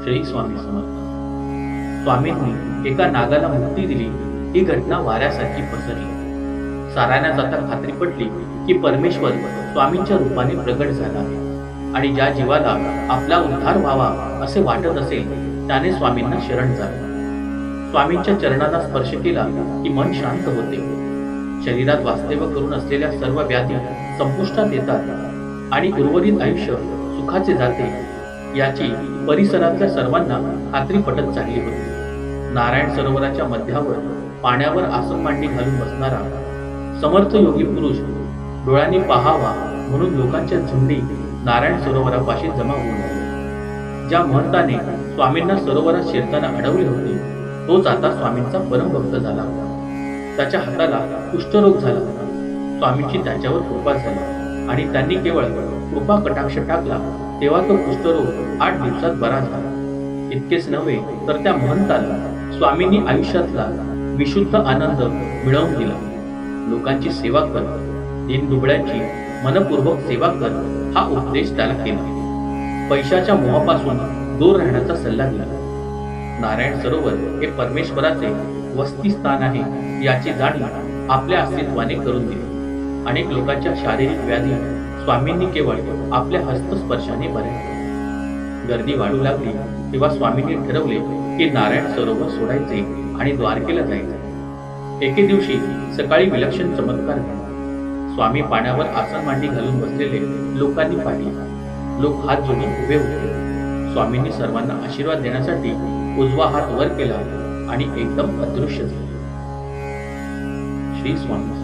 श्री स्वामी समर्थ. स्वामींनी एका नागाला मुक्ती दिली ही घटना वाऱ्यासारखी पसरली. साऱ्यांना जाता खात्री पटली की परमेश्वर स्वामींच्या रूपाने प्रगट झाला आहे आणि ज्या जीवाला आपला उद्धार व्हावा असे वाटत असेल त्याने स्वामींना शरण जावे. स्वामींच्या चरणांना स्पर्श केला की मन शांत होते. शरीरात वास्तव्य करून असलेल्या सर्व व्याधी संपुष्टात येतात आणि उर्वरित आयुष्य सुखाचे जाते याची परिसरातल्या सर्वांना खात्री पटत चालली होती. नारायण सरोवराच्या मध्यावर पाण्यावर आसन मांडी घालून बसणारा समर्थ योगी पुरुष डोळ्यांनी पाहावा म्हणून लोकांच्या झुंडी नारायण सरोवरापाशी जमा होऊन आले. ज्या महंताने स्वामींना सरोवरात शिरताना अडवले होते तोच आता स्वामींचा परमभक्त झाला होता. त्याच्या हाताला कुष्ठरोग झाला होता. स्वामींची त्याच्यावर कृपा झाली आणि त्यांनी केवळ कृपा कटाक्ष टाकला तेव्हा तो कुष्ठरोग 8 दिवसात बरा झाला. इतकेच नव्हे तर त्या महंताला स्वामींनी आयुष्यातला विशुद्ध आनंद मिळवून दिला. लोकांची सेवा कर, दीनदुबळ्यांची मनपूर्वक सेवा कर हा उपदेश त्याला केला. पैशाच्या मोहापासून दूर राहण्याचा सल्ला दिला. नारायण सरोवर हे परमेश्वराचे वसतिस्थान आहे याची जाणीव आपल्या अस्तित्वाने करून दिली. अनेक लोकांच्या शारीरिक व्याधी स्वामींनी केवळ आपल्या हस्तस्पर्शाने बरे केले. गर्दी वाढू लागली तेव्हा स्वामींनी ठरवले की नारायण सरोवर सोडायचे आणि द्वारकेला जायचे. एके दिवशी सकाळी विलक्षण चमत्कार झाला. स्वामी पाण्यावर आसन मांडी घालून बसलेले लोकांनी पाहिले. लोक हात जोडून उभे होते. स्वामींनी सर्वांना आशीर्वाद देण्यासाठी उजवा हात वर केला आणि एकदम अदृश्य झाले. श्री स्वामी.